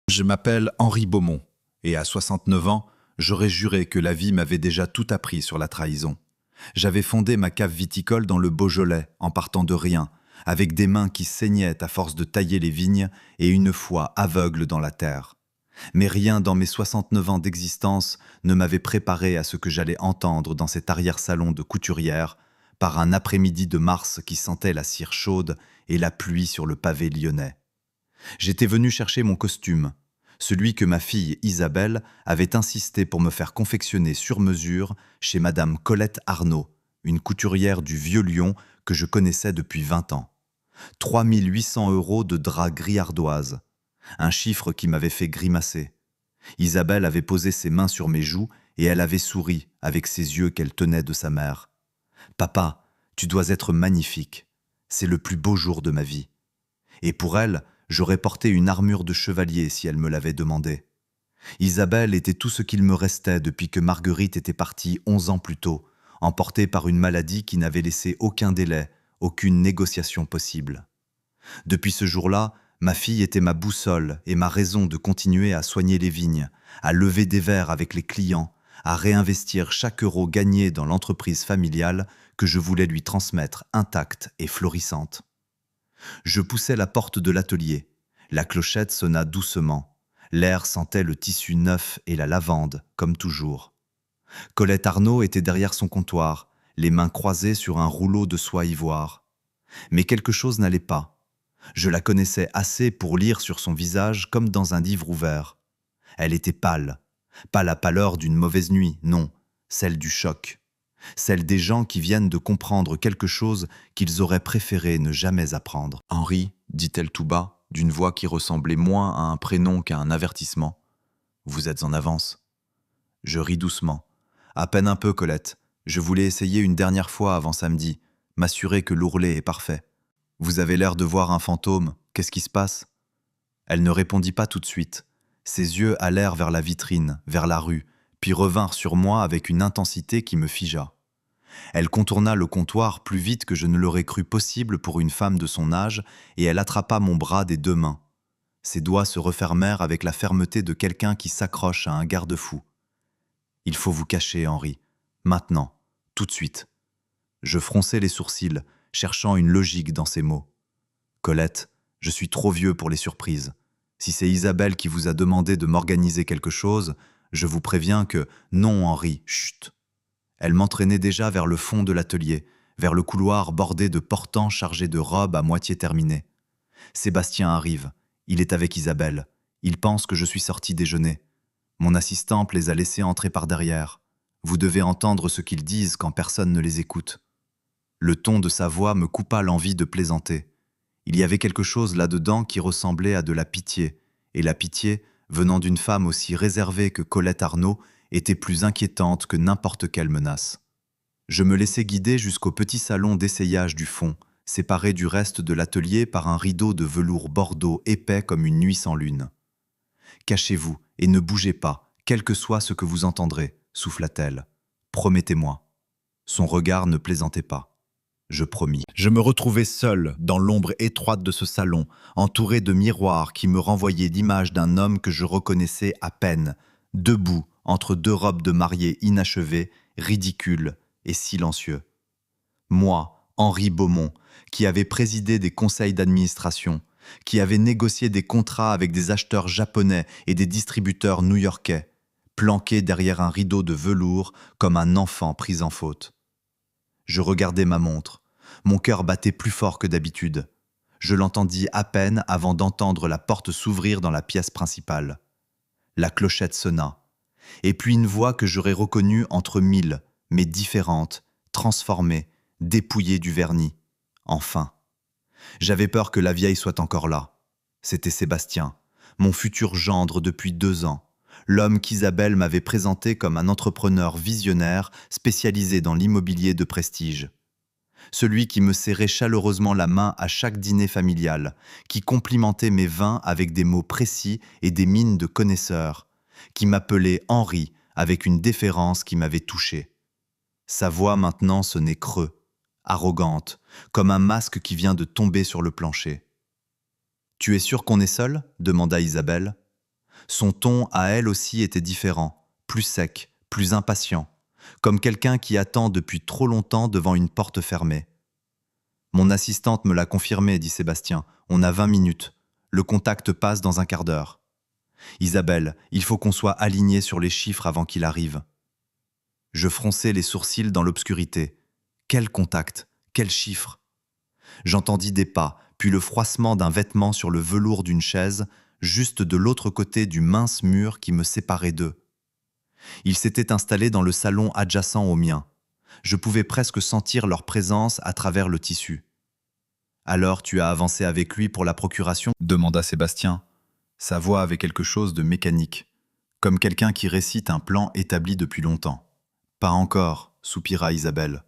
Je m'appelle Henri Beaumont, et à 69 ans, j'aurais juré que la vie m'avait déjà tout appris sur la trahison. J'avais fondé ma cave viticole dans le Beaujolais, en partant de rien, avec des mains qui saignaient à force de tailler les vignes et une foi aveugle dans la terre. Mais rien dans mes 69 ans d'existence ne m'avait préparé à ce que j'allais entendre dans cet arrière-salon de couturière, par un après-midi de mars qui sentait la cire chaude et la pluie sur le pavé lyonnais. J'étais venu chercher mon costume, celui que ma fille Isabelle avait insisté pour me faire confectionner sur mesure chez Madame Colette Arnaud, une couturière du Vieux-Lyon que je connaissais depuis 20 ans. 3 800 € de drap gris ardoise, un chiffre qui m'avait fait grimacer. Isabelle avait posé ses mains sur mes joues et elle avait souri avec ses yeux qu'elle tenait de sa mère. « Papa, tu dois être magnifique. C'est le plus beau jour de ma vie. » Et pour elle, j'aurais porté une armure de chevalier si elle me l'avait demandé. Isabelle était tout ce qu'il me restait depuis que Marguerite était partie 11 ans plus tôt, emportée par une maladie qui n'avait laissé aucun délai, aucune négociation possible. Depuis ce jour-là, ma fille était ma boussole et ma raison de continuer à soigner les vignes, à lever des verres avec les clients, à réinvestir chaque euro gagné dans l'entreprise familiale que je voulais lui transmettre intacte et florissante. Je poussai la porte de l'atelier. La clochette sonna doucement. L'air sentait le tissu neuf et la lavande, comme toujours. Colette Arnaud était derrière son comptoir, les mains croisées sur un rouleau de soie ivoire. Mais quelque chose n'allait pas. Je la connaissais assez pour lire sur son visage comme dans un livre ouvert. Elle était pâle. Pas la pâleur d'une mauvaise nuit, non, celle du choc. Celle des gens qui viennent de comprendre quelque chose qu'ils auraient préféré ne jamais apprendre. « Henri », dit-elle tout bas, d'une voix qui ressemblait moins à un prénom qu'à un avertissement. « Vous êtes en avance. » Je ris doucement. « À peine un peu, Colette. Je voulais essayer une dernière fois avant samedi, m'assurer que l'ourlet est parfait. Vous avez l'air de voir un fantôme. Qu'est-ce qui se passe ?» Elle ne répondit pas tout de suite. Ses yeux allèrent vers la vitrine, vers la rue, puis revinrent sur moi avec une intensité qui me figea. Elle contourna le comptoir plus vite que je ne l'aurais cru possible pour une femme de son âge, et elle attrapa mon bras des deux mains. Ses doigts se refermèrent avec la fermeté de quelqu'un qui s'accroche à un garde-fou. « Il faut vous cacher, Henri. Maintenant. Tout de suite. » Je fronçai les sourcils, cherchant une logique dans ces mots. « Colette, je suis trop vieux pour les surprises. Si c'est Isabelle qui vous a demandé de m'organiser quelque chose, je vous préviens que... Non, Henri, chut !» Elle m'entraînait déjà vers le fond de l'atelier, vers le couloir bordé de portants chargés de robes à moitié terminées. « Sébastien arrive. Il est avec Isabelle. Il pense que je suis sorti déjeuner. Mon assistante les a laissés entrer par derrière. Vous devez entendre ce qu'ils disent quand personne ne les écoute. » Le ton de sa voix me coupa l'envie de plaisanter. Il y avait quelque chose là-dedans qui ressemblait à de la pitié, et la pitié, venant d'une femme aussi réservée que Colette Arnaud, était plus inquiétante que n'importe quelle menace. Je me laissai guider jusqu'au petit salon d'essayage du fond, séparé du reste de l'atelier par un rideau de velours bordeaux épais comme une nuit sans lune. « Cachez-vous et ne bougez pas, quel que soit ce que vous entendrez, » souffla-t-elle. « Promettez-moi. » Son regard ne plaisantait pas. Je promis. Je me retrouvai seul dans l'ombre étroite de ce salon, entouré de miroirs qui me renvoyaient l'image d'un homme que je reconnaissais à peine, debout entre deux robes de mariée inachevées, ridicules et silencieux. Moi, Henri Beaumont, qui avait présidé des conseils d'administration, qui avait négocié des contrats avec des acheteurs japonais et des distributeurs new-yorkais, planqué derrière un rideau de velours comme un enfant pris en faute. Je regardais ma montre. Mon cœur battait plus fort que d'habitude. Je l'entendis à peine avant d'entendre la porte s'ouvrir dans la pièce principale. La clochette sonna. Et puis une voix que j'aurais reconnue entre mille, mais différente, transformée, dépouillée du vernis. Enfin. J'avais peur que la vieille soit encore là. C'était Sébastien, mon futur gendre depuis 2 ans, l'homme qu'Isabelle m'avait présenté comme un entrepreneur visionnaire spécialisé dans l'immobilier de prestige. Celui qui me serrait chaleureusement la main à chaque dîner familial, qui complimentait mes vins avec des mots précis et des mines de connaisseur, qui m'appelait Henri avec une déférence qui m'avait touché. Sa voix maintenant sonnait creux, arrogante, comme un masque qui vient de tomber sur le plancher. « Tu es sûr qu'on est seul ?» demanda Isabelle. Son ton à elle aussi était différent, plus sec, plus impatient, comme quelqu'un qui attend depuis trop longtemps devant une porte fermée. Mon assistante me l'a confirmé, dit Sébastien. On a 20 minutes. Le contact passe dans un quart d'heure. Isabelle, il faut qu'on soit aligné sur les chiffres avant qu'il arrive. Je fronçai les sourcils dans l'obscurité. Quel contact? Quel chiffre? J'entendis des pas, puis le froissement d'un vêtement sur le velours d'une chaise, juste de l'autre côté du mince mur qui me séparait d'eux. Ils s'étaient installés dans le salon adjacent au mien. Je pouvais presque sentir leur présence à travers le tissu. « Alors tu as avancé avec lui pour la procuration ?» demanda Sébastien. Sa voix avait quelque chose de mécanique, comme quelqu'un qui récite un plan établi depuis longtemps. « Pas encore, soupira Isabelle.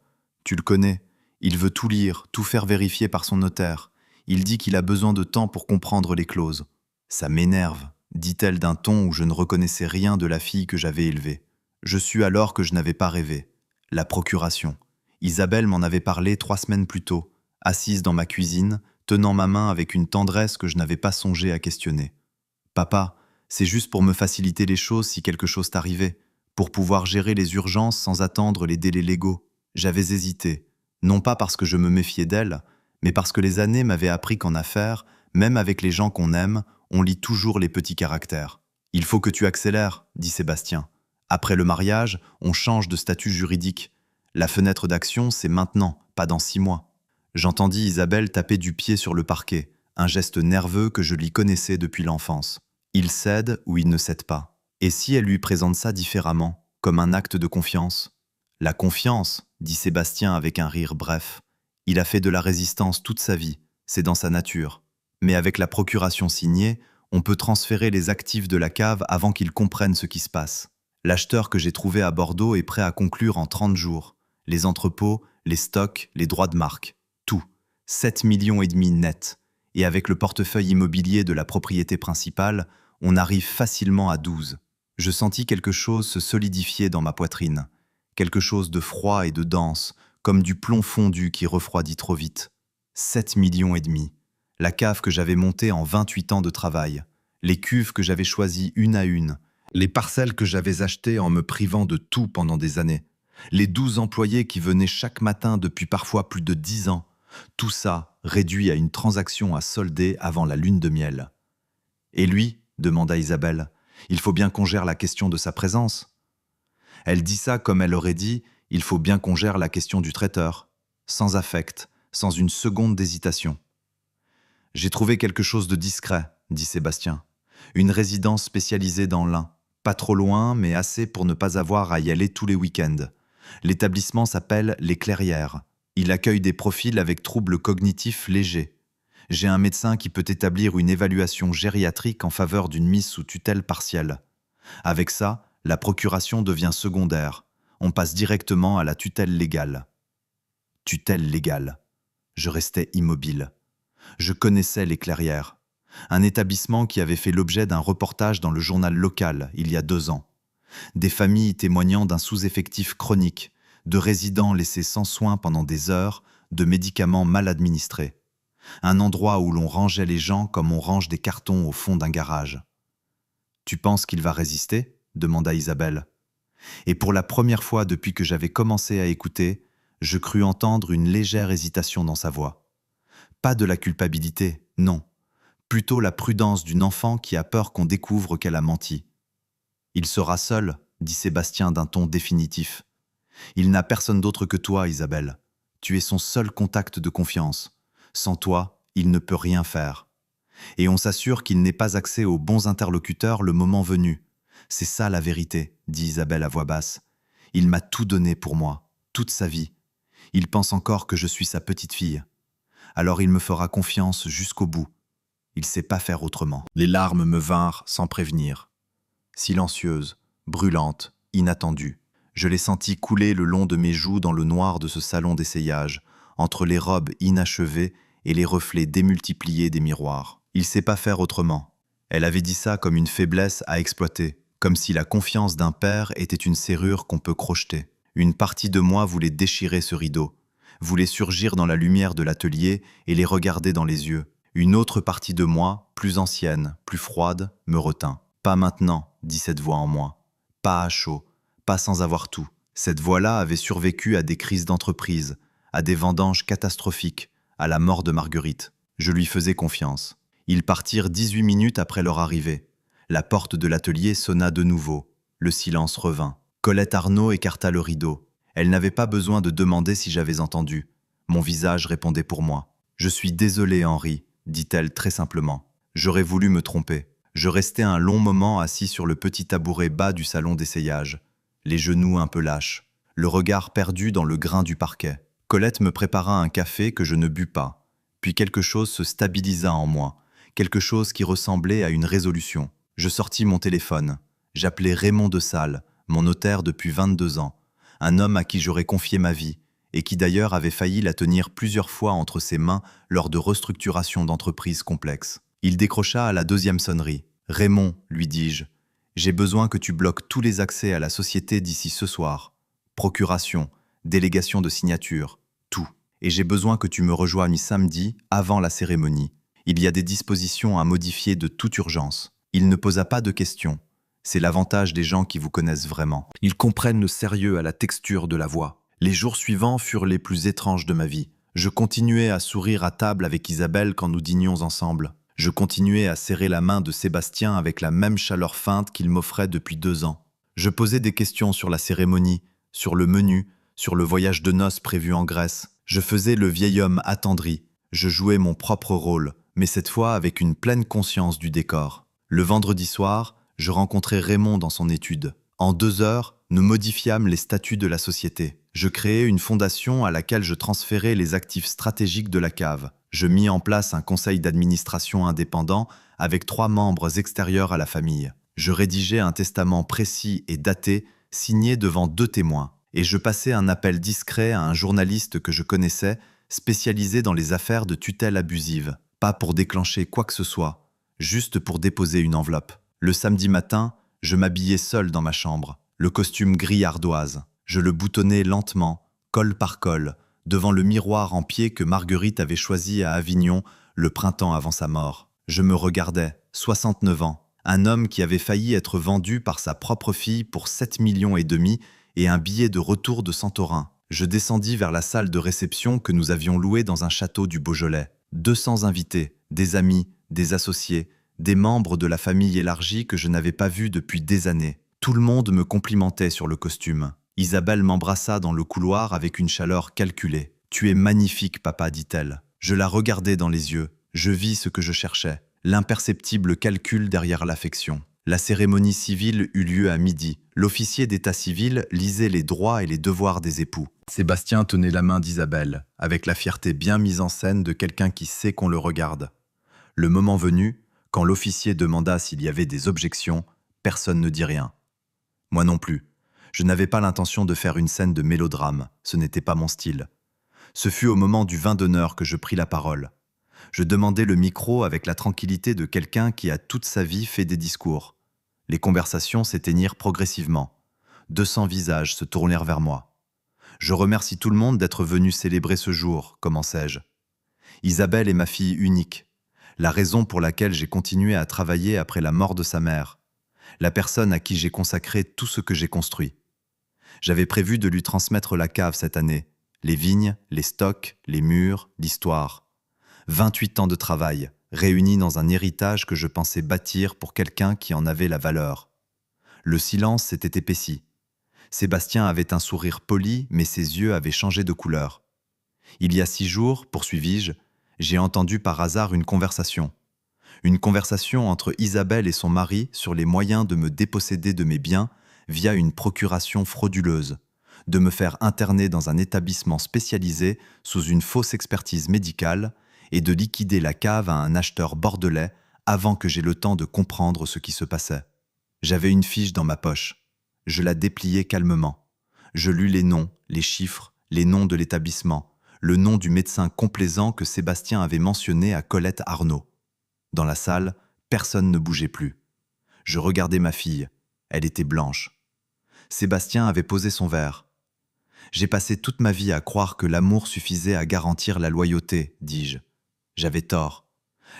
Tu le connais, il veut tout lire, tout faire vérifier par son notaire. Il dit qu'il a besoin de temps pour comprendre les clauses. Ça m'énerve, dit-elle d'un ton où je ne reconnaissais rien de la fille que j'avais élevée. Je sus alors que je n'avais pas rêvé. La procuration. Isabelle m'en avait parlé 3 semaines plus tôt, assise dans ma cuisine, tenant ma main avec une tendresse que je n'avais pas songé à questionner. « Papa, c'est juste pour me faciliter les choses si quelque chose t'arrivait, pour pouvoir gérer les urgences sans attendre les délais légaux. » J'avais hésité, non pas parce que je me méfiais d'elle, mais parce que les années m'avaient appris qu'en affaires, même avec les gens qu'on aime, on lit toujours les petits caractères. « Il faut que tu accélères, » dit Sébastien. « Après le mariage, on change de statut juridique. La fenêtre d'action, c'est maintenant, pas dans 6 mois. » J'entendis Isabelle taper du pied sur le parquet, un geste nerveux que je lui connaissais depuis l'enfance. Il cède ou il ne cède pas. Et si elle lui présente ça différemment, comme un acte de confiance? La confiance, dit Sébastien avec un rire bref. Il a fait de la résistance toute sa vie, c'est dans sa nature. Mais avec la procuration signée, on peut transférer les actifs de la cave avant qu'ils comprennent ce qui se passe. L'acheteur que j'ai trouvé à Bordeaux est prêt à conclure en 30 jours. Les entrepôts, les stocks, les droits de marque. Tout. 7,5 millions net. Et avec le portefeuille immobilier de la propriété principale, on arrive facilement à 12. Je sentis quelque chose se solidifier dans ma poitrine. Quelque chose de froid et de dense, comme du plomb fondu qui refroidit trop vite. 7,5 millions. La cave que j'avais montée en 28 ans de travail. Les cuves que j'avais choisies une à une. Les parcelles que j'avais achetées en me privant de tout pendant des années. Les 12 employés qui venaient chaque matin depuis parfois plus de 10 ans. Tout ça réduit à une transaction à solder avant la lune de miel. « Et lui ?» demanda Isabelle. « Il faut bien qu'on gère la question de sa présence. » Elle dit ça comme elle aurait dit « Il faut bien qu'on gère la question du traiteur. » Sans affect, sans une seconde d'hésitation. « J'ai trouvé quelque chose de discret, » dit Sébastien. « Une résidence spécialisée dans l'Ain. Pas trop loin, mais assez pour ne pas avoir à y aller tous les week-ends. L'établissement s'appelle Les Clairières. Il accueille des profils avec troubles cognitifs légers. J'ai un médecin qui peut établir une évaluation gériatrique en faveur d'une mise sous tutelle partielle. Avec ça, la procuration devient secondaire. On passe directement à la tutelle légale. Tutelle légale. Je restais immobile. Je connaissais Les Clairières. Un établissement qui avait fait l'objet d'un reportage dans le journal local il y a 2 ans. Des familles témoignant d'un sous-effectif chronique, de résidents laissés sans soins pendant des heures, de médicaments mal administrés. Un endroit où l'on rangeait les gens comme on range des cartons au fond d'un garage. « Tu penses qu'il va résister ?» demanda Isabelle. Et pour la première fois depuis que j'avais commencé à écouter, je crus entendre une légère hésitation dans sa voix. Pas de la culpabilité, non. Plutôt la prudence d'une enfant qui a peur qu'on découvre qu'elle a menti. « Il sera seul, » dit Sébastien d'un ton définitif. « Il n'a personne d'autre que toi, Isabelle. Tu es son seul contact de confiance. Sans toi, il ne peut rien faire. Et on s'assure qu'il n'ait pas accès aux bons interlocuteurs le moment venu. C'est ça la vérité, » dit Isabelle à voix basse. « Il m'a tout donné pour moi, toute sa vie. Il pense encore que je suis sa petite fille. Alors il me fera confiance jusqu'au bout. Il sait pas faire autrement. » Les larmes me vinrent sans prévenir. Silencieuses, brûlantes, inattendues. Je les sentis couler le long de mes joues dans le noir de ce salon d'essayage, entre les robes inachevées et les reflets démultipliés des miroirs. Il sait pas faire autrement. Elle avait dit ça comme une faiblesse à exploiter, comme si la confiance d'un père était une serrure qu'on peut crocheter. Une partie de moi voulait déchirer ce rideau, voulait surgir dans la lumière de l'atelier et les regarder dans les yeux. Une autre partie de moi, plus ancienne, plus froide, me retint. Pas maintenant, dit cette voix en moi. Pas à chaud, pas sans avoir tout. Cette voix-là avait survécu à des crises d'entreprise, à des vendanges catastrophiques, à la mort de Marguerite. Je lui faisais confiance. Ils partirent 18 minutes après leur arrivée. La porte de l'atelier sonna de nouveau. Le silence revint. Colette Arnaud écarta le rideau. Elle n'avait pas besoin de demander si j'avais entendu. Mon visage répondait pour moi. « Je suis désolée, Henri », dit-elle très simplement. J'aurais voulu me tromper. Je restai un long moment assis sur le petit tabouret bas du salon d'essayage, les genoux un peu lâches, le regard perdu dans le grain du parquet. Colette me prépara un café que je ne bus pas. Puis quelque chose se stabilisa en moi, quelque chose qui ressemblait à une résolution. Je sortis mon téléphone. J'appelai Raymond de Sales, mon notaire depuis 22 ans, un homme à qui j'aurais confié ma vie, et qui d'ailleurs avait failli la tenir plusieurs fois entre ses mains lors de restructurations d'entreprises complexes. Il décrocha à la 2e sonnerie. « Raymond, lui dis-je, j'ai besoin que tu bloques tous les accès à la société d'ici ce soir. Procuration, délégation de signature, tout. Et j'ai besoin que tu me rejoignes samedi, avant la cérémonie. Il y a des dispositions à modifier de toute urgence. » Il ne posa pas de questions. C'est l'avantage des gens qui vous connaissent vraiment. Ils comprennent le sérieux à la texture de la voix. Les jours suivants furent les plus étranges de ma vie. Je continuais à sourire à table avec Isabelle quand nous dînions ensemble. Je continuais à serrer la main de Sébastien avec la même chaleur feinte qu'il m'offrait depuis 2 ans. Je posais des questions sur la cérémonie, sur le menu, sur le voyage de noces prévu en Grèce. Je faisais le vieil homme attendri. Je jouais mon propre rôle, mais cette fois avec une pleine conscience du décor. Le vendredi soir, je rencontrai Raymond dans son étude. En 2 heures, nous modifiâmes les statuts de la société. Je créai une fondation à laquelle je transférais les actifs stratégiques de la cave. Je mis en place un conseil d'administration indépendant avec 3 membres extérieurs à la famille. Je rédigeai un testament précis et daté, signé devant 2 témoins. Et je passai un appel discret à un journaliste que je connaissais, spécialisé dans les affaires de tutelle abusive. Pas pour déclencher quoi que ce soit, juste pour déposer une enveloppe. Le samedi matin, je m'habillai seul dans ma chambre, le costume gris ardoise. Je le boutonnai lentement, col par col, devant le miroir en pied que Marguerite avait choisi à Avignon le printemps avant sa mort. Je me regardais, 69 ans, un homme qui avait failli être vendu par sa propre fille pour 7,5 millions et un billet de retour de Santorin. Je descendis vers la salle de réception que nous avions louée dans un château du Beaujolais. 200 invités, des amis, des associés, des membres de la famille élargie que je n'avais pas vus depuis des années. Tout le monde me complimentait sur le costume. Isabelle m'embrassa dans le couloir avec une chaleur calculée. « Tu es magnifique, papa, dit-elle. » Je la regardai dans les yeux. Je vis ce que je cherchais, l'imperceptible calcul derrière l'affection. La cérémonie civile eut lieu à midi. L'officier d'état civil lisait les droits et les devoirs des époux. Sébastien tenait la main d'Isabelle, avec la fierté bien mise en scène de quelqu'un qui sait qu'on le regarde. Le moment venu, quand l'officier demanda s'il y avait des objections, personne ne dit rien. Moi non plus. Je n'avais pas l'intention de faire une scène de mélodrame, ce n'était pas mon style. Ce fut au moment du vin d'honneur que je pris la parole. Je demandai le micro avec la tranquillité de quelqu'un qui a toute sa vie fait des discours. Les conversations s'éteignirent progressivement. 200 visages se tournèrent vers moi. « Je remercie tout le monde d'être venu célébrer ce jour », commençai-je. Isabelle est ma fille unique, la raison pour laquelle j'ai continué à travailler après la mort de sa mère, la personne à qui j'ai consacré tout ce que j'ai construit. J'avais prévu de lui transmettre la cave cette année, les vignes, les stocks, les murs, l'histoire. 28 ans de travail, réunis dans un héritage que je pensais bâtir pour quelqu'un qui en avait la valeur. Le silence s'était épaissi. Sébastien avait un sourire poli, mais ses yeux avaient changé de couleur. Il y a 6 jours, poursuivis-je, j'ai entendu par hasard une conversation. Une conversation entre Isabelle et son mari sur les moyens de me déposséder de mes biens via une procuration frauduleuse, de me faire interner dans un établissement spécialisé sous une fausse expertise médicale et de liquider la cave à un acheteur bordelais avant que j'aie le temps de comprendre ce qui se passait. J'avais une fiche dans ma poche. Je la dépliai calmement. Je lus les noms, les chiffres, les noms de l'établissement, le nom du médecin complaisant que Sébastien avait mentionné à Colette Arnaud. Dans la salle, personne ne bougeait plus. Je regardais ma fille. Elle était blanche. Sébastien avait posé son verre. « J'ai passé toute ma vie à croire que l'amour suffisait à garantir la loyauté, dis-je. J'avais tort.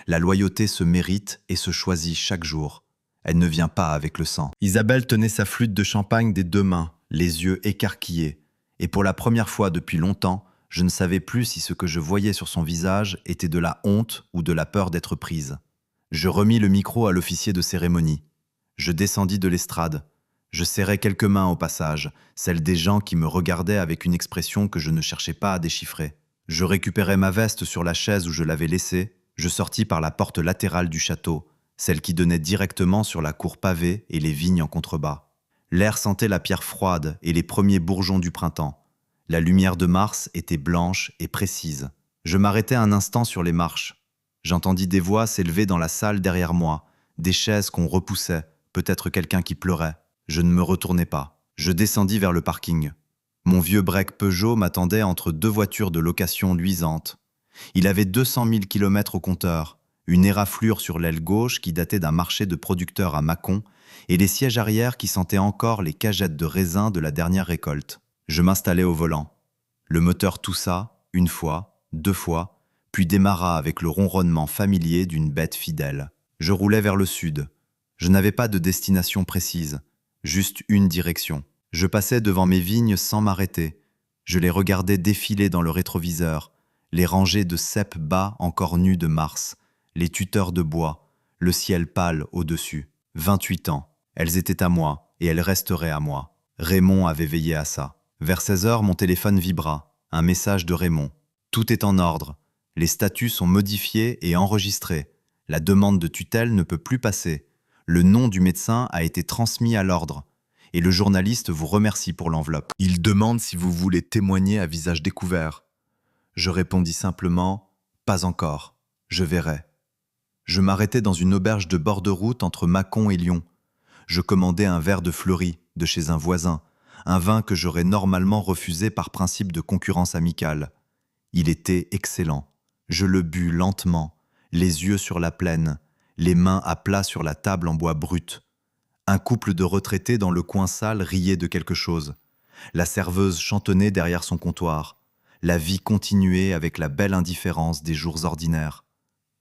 La loyauté se mérite et se choisit chaque jour. Elle ne vient pas avec le sang. Isabelle tenait sa flûte de champagne des deux mains, les yeux écarquillés. Et pour la première fois depuis longtemps, je ne savais plus si ce que je voyais sur son visage était de la honte ou de la peur d'être prise. Je remis le micro à l'officier de cérémonie. Je descendis de l'estrade. Je serrai quelques mains au passage, celles des gens qui me regardaient avec une expression que je ne cherchais pas à déchiffrer. Je récupérai ma veste sur la chaise où je l'avais laissée. Je sortis par la porte latérale du château, celle qui donnait directement sur la cour pavée et les vignes en contrebas. L'air sentait la pierre froide et les premiers bourgeons du printemps. La lumière de Mars était blanche et précise. Je m'arrêtai un instant sur les marches. J'entendis des voix s'élever dans la salle derrière moi, des chaises qu'on repoussait, peut-être quelqu'un qui pleurait. Je ne me retournai pas. Je descendis vers le parking. Mon vieux break Peugeot m'attendait entre deux voitures de location luisantes. Il avait 200 000 km au compteur, une éraflure sur l'aile gauche qui datait d'un marché de producteurs à Mâcon et les sièges arrière qui sentaient encore les cagettes de raisin de la dernière récolte. Je m'installai au volant. Le moteur toussa, une fois, deux fois, puis démarra avec le ronronnement familier d'une bête fidèle. Je roulais vers le sud. Je n'avais pas de destination précise, juste une direction. Je passais devant mes vignes sans m'arrêter. Je les regardais défiler dans le rétroviseur, les rangées de cèpes bas encore nus de mars, les tuteurs de bois, le ciel pâle au-dessus. 28 ans, elles étaient à moi et elles resteraient à moi. Raymond avait veillé à ça. Vers 16 heures, mon téléphone vibra. Un message de Raymond. Tout est en ordre. Les statuts sont modifiés et enregistrés. La demande de tutelle ne peut plus passer. Le nom du médecin a été transmis à l'ordre. Et le journaliste vous remercie pour l'enveloppe. Il demande si vous voulez témoigner à visage découvert. Je répondis simplement « Pas encore. Je verrai ». Je m'arrêtai dans une auberge de bord de route entre Mâcon et Lyon. Je commandai un verre de Fleury, de chez un voisin, un vin que j'aurais normalement refusé par principe de concurrence amicale. Il était excellent. Je le bus lentement, les yeux sur la plaine, les mains à plat sur la table en bois brut. Un couple de retraités dans le coin sale riait de quelque chose. La serveuse chantonnait derrière son comptoir. La vie continuait avec la belle indifférence des jours ordinaires.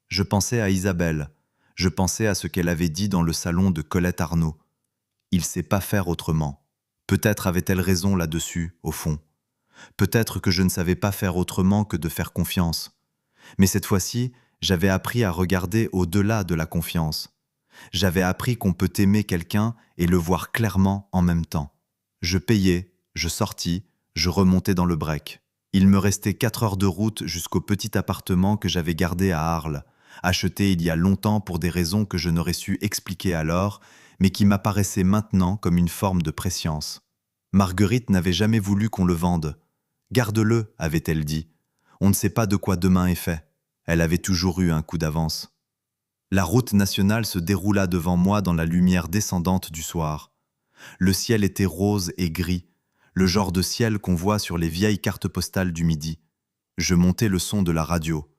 Je pensais à Isabelle. Je pensais à ce qu'elle avait dit dans le salon de Colette Arnaud. Il sait pas faire autrement. Peut-être avait-elle raison là-dessus, au fond. Peut-être que je ne savais pas faire autrement que de faire confiance. Mais cette fois-ci, j'avais appris à regarder au-delà de la confiance. J'avais appris qu'on peut aimer quelqu'un et le voir clairement en même temps. Je payais, je sortis, je remontais dans le break. Il me restait 4 heures de route jusqu'au petit appartement que j'avais gardé à Arles, acheté il y a longtemps pour des raisons que je n'aurais su expliquer alors, mais qui m'apparaissaient maintenant comme une forme de prescience. Marguerite n'avait jamais voulu qu'on le vende. « Garde-le », avait-elle dit. « On ne sait pas de quoi demain est fait. » Elle avait toujours eu un coup d'avance. La route nationale se déroula devant moi dans la lumière descendante du soir. Le ciel était rose et gris, le genre de ciel qu'on voit sur les vieilles cartes postales du Midi. Je montai le son de la radio.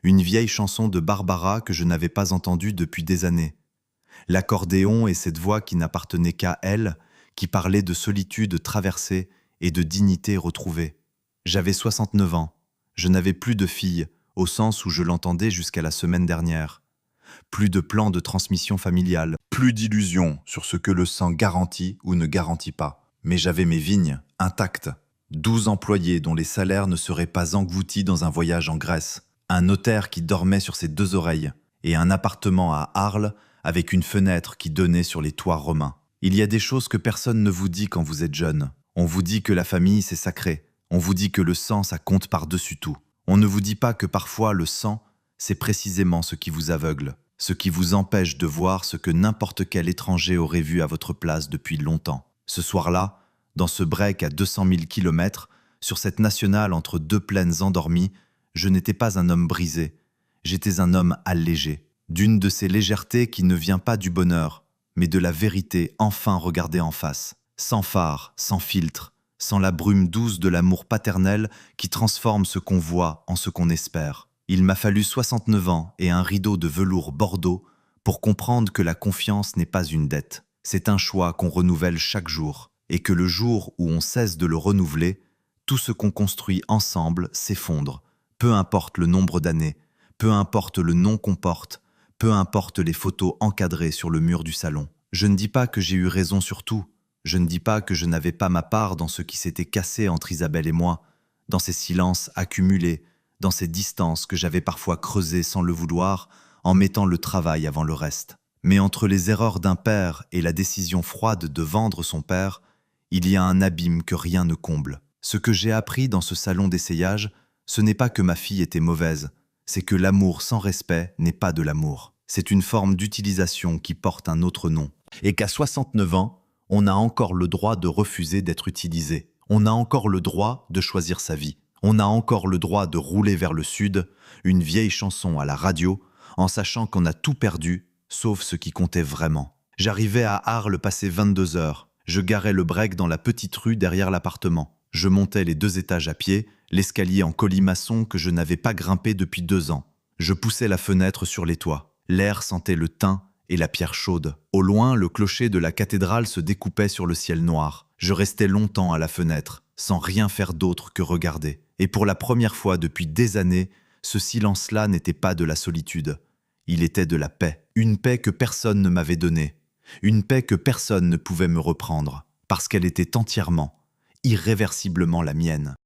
Une vieille chanson de Barbara que je n'avais pas entendue depuis des années. L'accordéon et cette voix qui n'appartenait qu'à elle, qui parlait de solitude traversée et de dignité retrouvée. J'avais 69 ans. Je n'avais plus de fille, au sens où je l'entendais jusqu'à la semaine dernière. Plus de plan de transmission familiale, plus d'illusions sur ce que le sang garantit ou ne garantit pas. Mais j'avais mes vignes, intactes. 12 employés dont les salaires ne seraient pas engloutis dans un voyage en Grèce. Un notaire qui dormait sur ses 2 oreilles. Et un appartement à Arles avec une fenêtre qui donnait sur les toits romains. Il y a des choses que personne ne vous dit quand vous êtes jeune. On vous dit que la famille, c'est sacré. On vous dit que le sang, ça compte par-dessus tout. On ne vous dit pas que parfois le sang, c'est précisément ce qui vous aveugle, ce qui vous empêche de voir ce que n'importe quel étranger aurait vu à votre place depuis longtemps. Ce soir-là, dans ce break à 200 000 km, sur cette nationale entre 2 plaines endormies, je n'étais pas un homme brisé, j'étais un homme allégé, d'une de ces légèretés qui ne vient pas du bonheur, mais de la vérité enfin regardée en face, sans phare, sans filtre, sans la brume douce de l'amour paternel qui transforme ce qu'on voit en ce qu'on espère. Il m'a fallu 69 ans et un rideau de velours bordeaux pour comprendre que la confiance n'est pas une dette. C'est un choix qu'on renouvelle chaque jour, et que le jour où on cesse de le renouveler, tout ce qu'on construit ensemble s'effondre, peu importe le nombre d'années, peu importe le nom qu'on porte, peu importe les photos encadrées sur le mur du salon. Je ne dis pas que j'ai eu raison sur tout. Je ne dis pas que je n'avais pas ma part dans ce qui s'était cassé entre Isabelle et moi, dans ces silences accumulés, dans ces distances que j'avais parfois creusées sans le vouloir, en mettant le travail avant le reste. Mais entre les erreurs d'un père et la décision froide de vendre son père, il y a un abîme que rien ne comble. Ce que j'ai appris dans ce salon d'essayage, ce n'est pas que ma fille était mauvaise, c'est que l'amour sans respect n'est pas de l'amour. C'est une forme d'utilisation qui porte un autre nom. Et qu'à 69 ans, on a encore le droit de refuser d'être utilisé. On a encore le droit de choisir sa vie. On a encore le droit de rouler vers le sud, une vieille chanson à la radio, en sachant qu'on a tout perdu, sauf ce qui comptait vraiment. J'arrivais à Arles passé 22 heures. Je garais le break dans la petite rue derrière l'appartement. Je montais les 2 étages à pied, l'escalier en colimaçon que je n'avais pas grimpé depuis 2 ans. Je poussais la fenêtre sur les toits. L'air sentait le thym et la pierre chaude. Au loin, le clocher de la cathédrale se découpait sur le ciel noir. Je restais longtemps à la fenêtre, sans rien faire d'autre que regarder. Et pour la première fois depuis des années, ce silence-là n'était pas de la solitude. Il était de la paix. Une paix que personne ne m'avait donnée. Une paix que personne ne pouvait me reprendre. Parce qu'elle était entièrement, irréversiblement la mienne.